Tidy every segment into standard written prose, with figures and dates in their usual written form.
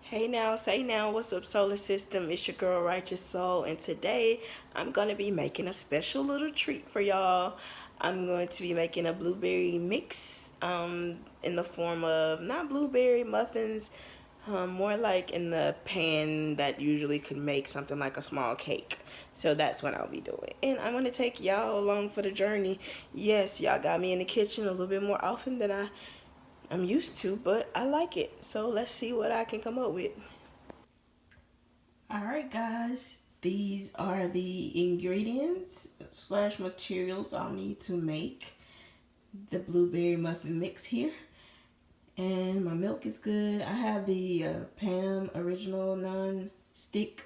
Hey now, say now, what's up, solar system? It's your girl, Righteous Soul, and today I'm gonna be making a special little treat for y'all. I'm going to be making a blueberry mix, in the form of not blueberry muffins, more like in the pan that usually could make something like a small cake. So that's what I'll be doing, and I'm gonna take y'all along for the journey. Yes, y'all got me in the kitchen a little bit more often than I'm used to, but I like it. So let's see what I can come up with. Alright guys, these are the ingredients slash materials I'll need to make the blueberry muffin mix here. And my milk is good. I have the Pam original non-stick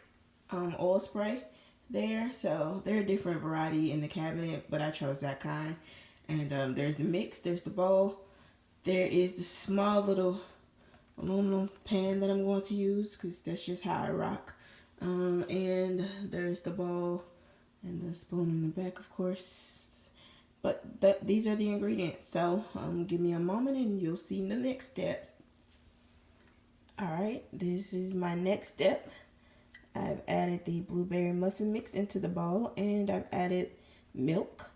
oil spray there. So they're a different variety in the cabinet, but I chose that kind. And there's the mix, there's the bowl. There is the small little aluminum pan that I'm going to use because that's just how I rock. And there's the bowl and the spoon in the back, of course. But these are the ingredients. So give me a moment and you'll see the next steps. Alright, this is my next step. I've added the blueberry muffin mix into the bowl and I've added milk.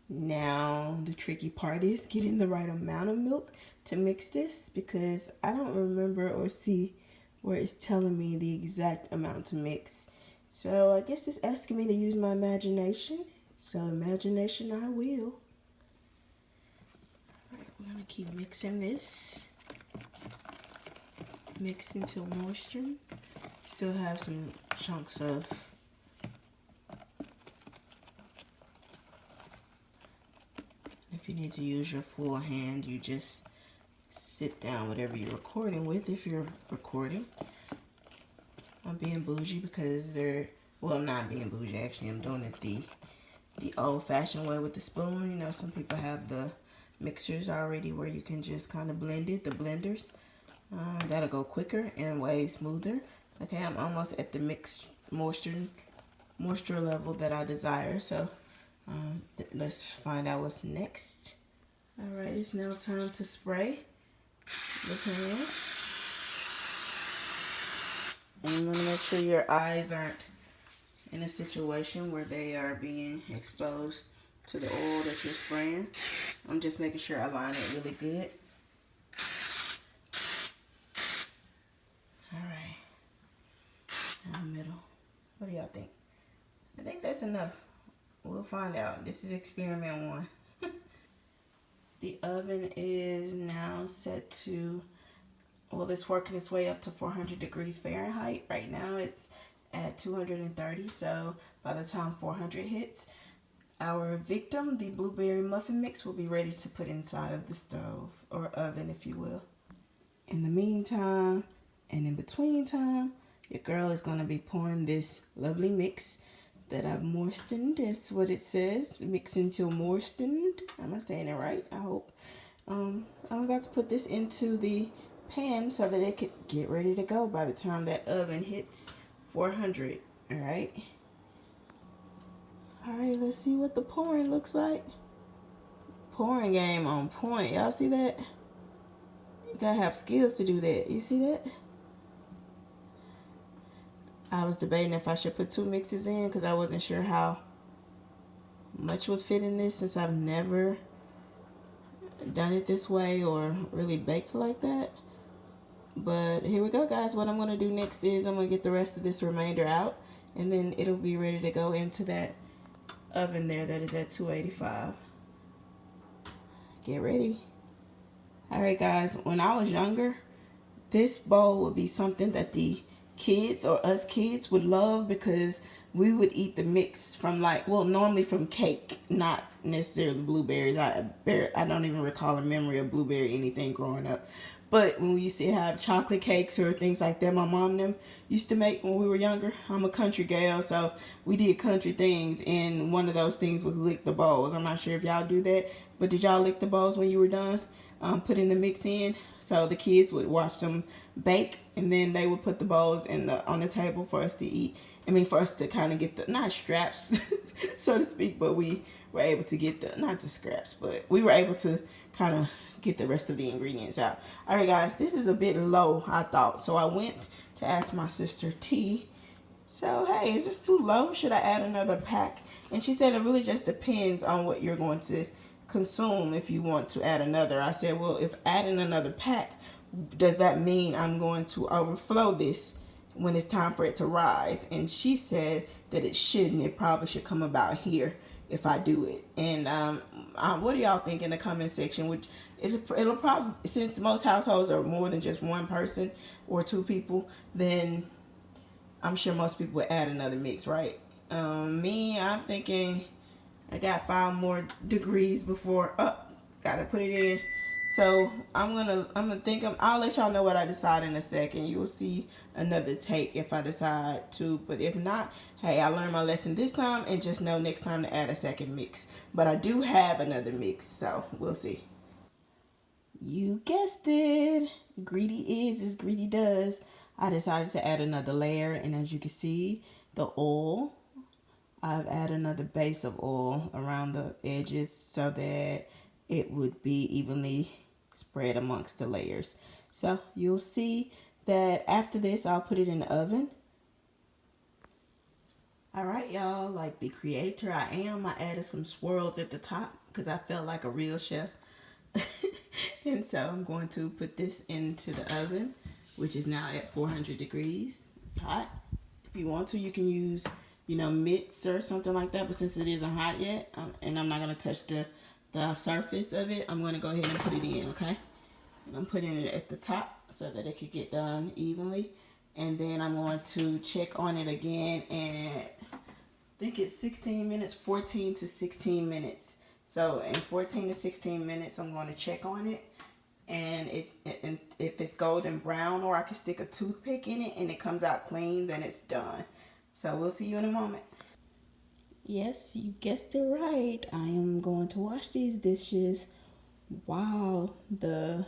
Now the tricky part is getting the right amount of milk to mix this because I don't remember or see where it's telling me the exact amount to mix. So I guess it's asking me to use my imagination. So imagination I will. Alright, we're gonna keep mixing this. Mix until moisture. Still have some chunks of if you need to use your full hand, you just sit down whatever you're recording with if you're recording. I'm being bougie because well, not being bougie actually. I'm doing it the old-fashioned way with the spoon. You know, some people have the mixers already where you can just kind of blend it, the blenders. That'll go quicker and way smoother. Okay, I'm almost at the mixed moisture level that I desire. So let's find out what's next. All right, it's now time to spray the pan. And you want to make sure your eyes aren't in a situation where they are being exposed to the oil that you're spraying. I'm just making sure I line it really good. All right, in the middle. What do y'all think? I think that's enough. We'll find out. This is experiment one. The oven is now set to, well, it's working its way up to 400 degrees Fahrenheit. Right now it's at 230, so by the time 400 hits, our victim, the blueberry muffin mix, will be ready to put inside of the stove, or oven if you will. In the meantime, and in between time, your girl is going to be pouring this lovely mix that I've moistened. That's what it says. Mix until moistened. Am I saying it right? I hope. I'm about to put this into the pan so that it could get ready to go by the time that oven hits 400. Alright. Alright, let's see what the pouring looks like. Pouring game on point. Y'all see that? You gotta have skills to do that. You see that? I was debating if I should put 2 mixes in because I wasn't sure how much would fit in this since I've never done it this way or really baked like that. But here we go, guys. What I'm going to do next is I'm going to get the rest of this remainder out and then it'll be ready to go into that oven there that is at 285. Get ready. Alright guys, when I was younger, this bowl would be something that the kids or us kids would love because we would eat the mix from normally from cake, not necessarily blueberries. I don't even recall a memory of blueberry anything growing up. But when we used to have chocolate cakes or things like that, my mom and them used to make when we were younger. I'm a country gal, so we did country things, and one of those things was lick the bowls. I'm not sure if y'all do that, but did y'all lick the bowls when you were done? Putting the mix in, so the kids would watch them bake, and then they would put the bowls on the table for us to eat. I mean, for us to kind of get the, not straps, so to speak, but we were able to get the, not the scraps, but we were able to kind of get the rest of the ingredients out. All right, guys, this is a bit low, I thought. So I went to ask my sister T, so, hey, is this too low? Should I add another pack? And she said it really just depends on what you're going to consume if you want to add another. I said, well, if adding another pack, does that mean I'm going to overflow this when it's time for it to rise? And she said that it shouldn't. It probably should come about here if I do it. And what do y'all think in the comment section? Which it'll probably, since most households are more than just one person or two people, then I'm sure most people would add another mix, right? Me, I'm thinking I got 5 more degrees before gotta put it in. So I'll let y'all know what I decide in a second. You'll see another take if I decide to, but if not, hey, I learned my lesson this time, and just know next time to add a second mix. But I do have another mix, so we'll see. You guessed it. Greedy is as greedy does. I decided to add another layer, and as you can see, the oil, I've added another base of oil around the edges so that it would be evenly spread amongst the layers. So you'll see that after this, I'll put it in the oven. All right, y'all, like the creator I am, I added some swirls at the top because I felt like a real chef. And so I'm going to put this into the oven, which is now at 400 degrees. It's hot. If you want to, you can use, mitts or something like that. But since it isn't hot yet, and I'm not going to touch the surface of it, I'm going to go ahead and put it in, okay? And I'm putting it at the top so that it could get done evenly. And then I'm going to check on it again, and I think it's 16 minutes, 14 to 16 minutes. So in 14 to 16 minutes, I'm going to check on it. And if it's golden brown, or I can stick a toothpick in it and it comes out clean, then it's done. So we'll see you in a moment. Yes, you guessed it right. I am going to wash these dishes while the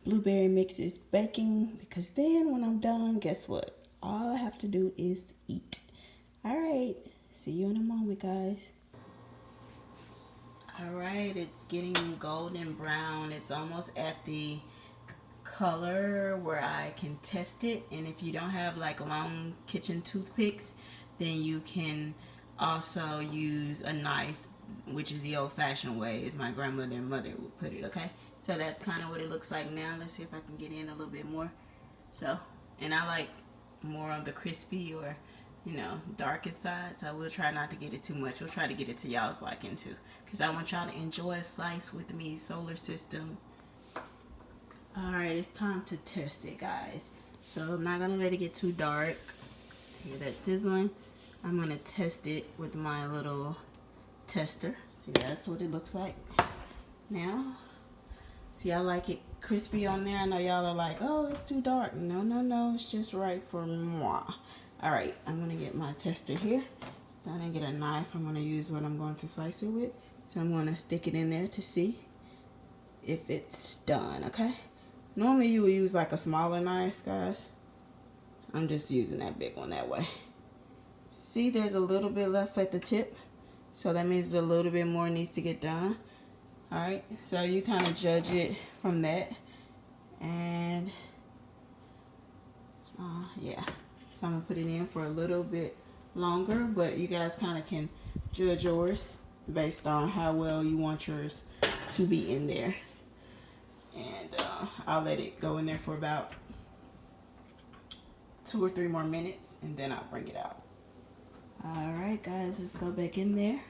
blueberry mix is baking, because then when I'm done, guess what? All I have to do is eat. All right, see you in a moment, guys. All right, it's getting golden brown. It's almost at the color where I can test it. And if you don't have like long kitchen toothpicks, then you can also use a knife, which is the old-fashioned way, as my grandmother and mother would put it. Okay, so that's kind of what it looks like now. Let's see if I can get in a little bit more. So, and I like more of the crispy or darkest side, so we'll try not to get it too much. We'll try to get it to y'all's liking too, because I want y'all to enjoy a slice with me. Solar system. All right, it's time to test it, guys. So I'm not gonna let it get too dark. Hear that sizzling? I'm gonna test it with my little tester. See, that's what it looks like now. See, I like it crispy on there. I know y'all are like, oh, it's too dark. No, it's just right for moi. All right, I'm gonna get my tester here. So I'm gonna get a knife. I'm gonna use what I'm going to slice it with. So I'm gonna stick it in there to see if it's done, okay? Normally you would use like a smaller knife, guys. I'm just using that big one that way. See, there's a little bit left at the tip. So that means a little bit more needs to get done. All right, so you kind of judge it from that. And yeah. So I'm gonna put it in for a little bit longer, but you guys kind of can judge yours based on how well you want yours to be in there. And I'll let it go in there for about 2 or 3 more minutes, and then I'll bring it out. All right, guys, let's go back in there.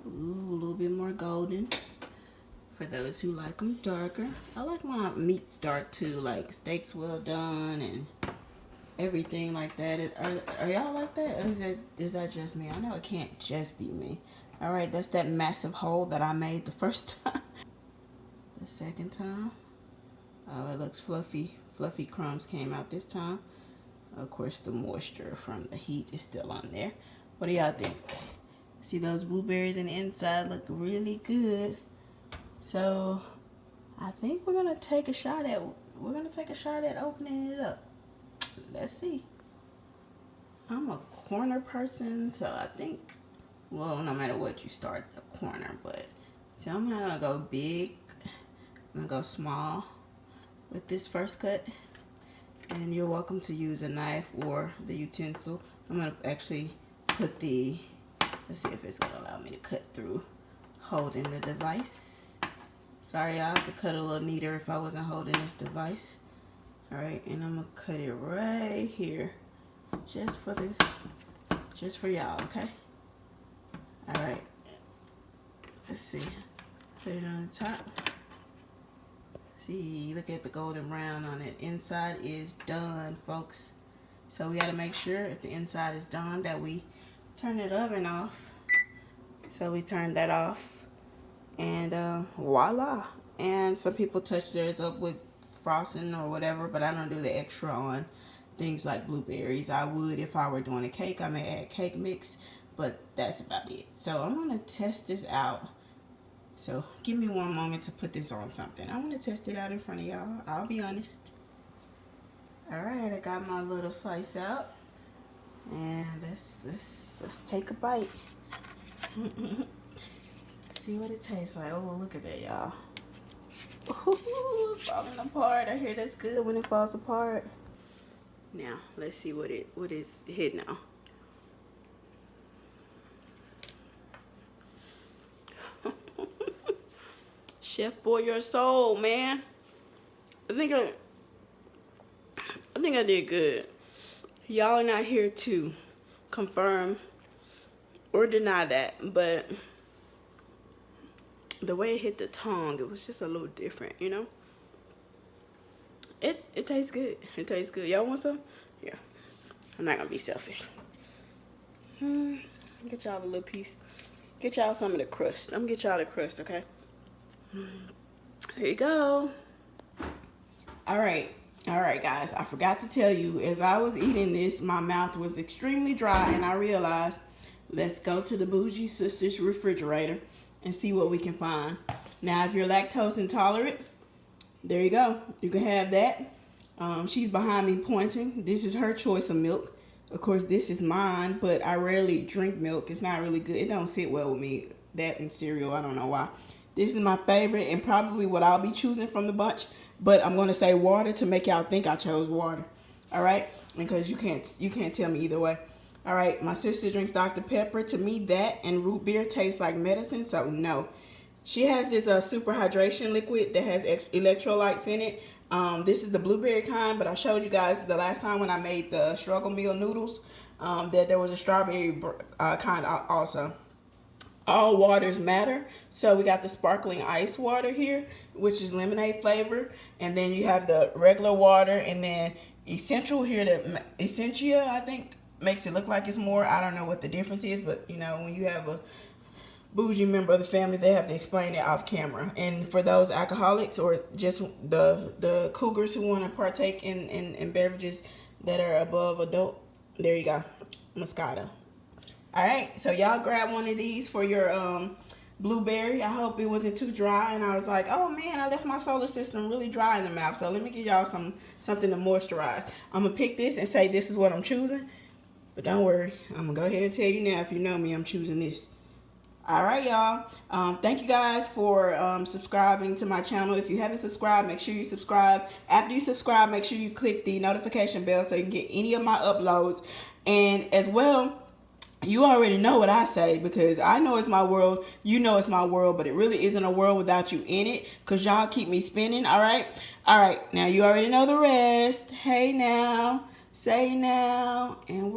Ooh, a little bit more golden. For those who like them darker. I like my meats dark too, like steaks well done and everything like that. Are y'all like that? Or is that just me? I know it can't just be me. All right, that's that massive hole that I made the first time. The second time, oh, it looks fluffy. Fluffy crumbs came out this time. Of course, the moisture from the heat is still on there. What do y'all think? See those blueberries in the inside look really good. So I think we're gonna take a shot at opening it up. Let's see. I'm a corner person, so I think, well, no matter what, you start a corner, but see, I'm not gonna go big. I'm gonna go small with this first cut. And you're welcome to use a knife or the utensil. I'm gonna actually put the, let's see if it's gonna allow me to cut through holding the device. Sorry y'all, I could cut a little neater if I wasn't holding this device. All right, and I'm gonna cut it right here, just for y'all, okay? All right, let's see, put it on the top. See, look at the golden brown on it. Inside is done, folks. So we gotta make sure if the inside is done that we turn the oven off. So we turn that off, and voila. And some people touch theirs up with frosting or whatever, but I don't do the extra on things like blueberries. I would if I were doing a cake. I may add cake mix, but that's about it. So I'm gonna test this out. So give me one moment to put this on something. I want to test it out in front of y'all. I'll be honest. All right, I got my little slice out, and let's take a bite. See what it tastes like. Oh, look at that, y'all. Ooh, falling apart. I hear that's good when it falls apart. Now let's see what is hitting now. Chef BoyarSoul, man. I think I did good. Y'all are not here to confirm or deny that, but the way it hit the tongue, it was just a little different, you know? It tastes good. It tastes good. Y'all want some? Yeah. I'm not gonna be selfish. Get y'all a little piece. Get y'all some of the crust. I'm gonna get y'all the crust, okay? There you go. All right, guys, I forgot to tell you, as I was eating this, my mouth was extremely dry, and I realized, let's go to the Bougie Sisters refrigerator and see what we can find. Now, if you're lactose intolerant, there you go. You can have that. She's behind me pointing. This is her choice of milk. Of course, this is mine, but I rarely drink milk. It's not really good. It don't sit well with me. That and cereal, I don't know why. This is my favorite and probably what I'll be choosing from the bunch. But I'm going to say water to make y'all think I chose water. All right? Because you can't tell me either way. All right, my sister drinks Dr. Pepper. To me, that and root beer tastes like medicine, so no. She has this super hydration liquid that has electrolytes in it. This is the blueberry kind, but I showed you guys the last time when I made the struggle meal noodles that there was a strawberry kind also. All waters matter, so we got the sparkling ice water here, which is lemonade flavor, and then you have the regular water, and then essential here, that Essentia, I think, makes it look like it's more. I don't know what the difference is, but you know, when you have a bougie member of the family, they have to explain it off camera. And for those alcoholics or just the cougars who want to partake in beverages that are above adult, there you go, Moscato. All right, so y'all grab one of these for your blueberry. I hope it wasn't too dry. And I was like, oh man, I left my solar system really dry in the mouth. So let me give y'all something to moisturize. I'm gonna pick this and say this is what I'm choosing. But don't worry, I'm gonna go ahead and tell you now, if you know me, I'm choosing this. All right, y'all. Thank you guys for subscribing to my channel. If you haven't subscribed, make sure you subscribe. After you subscribe, make sure you click the notification bell so you can get any of my uploads. And as well, you already know what I say, because I know it's my world, you know it's my world, but it really isn't a world without you in it, because y'all keep me spinning. All right, now you already know the rest. Hey now, say now, and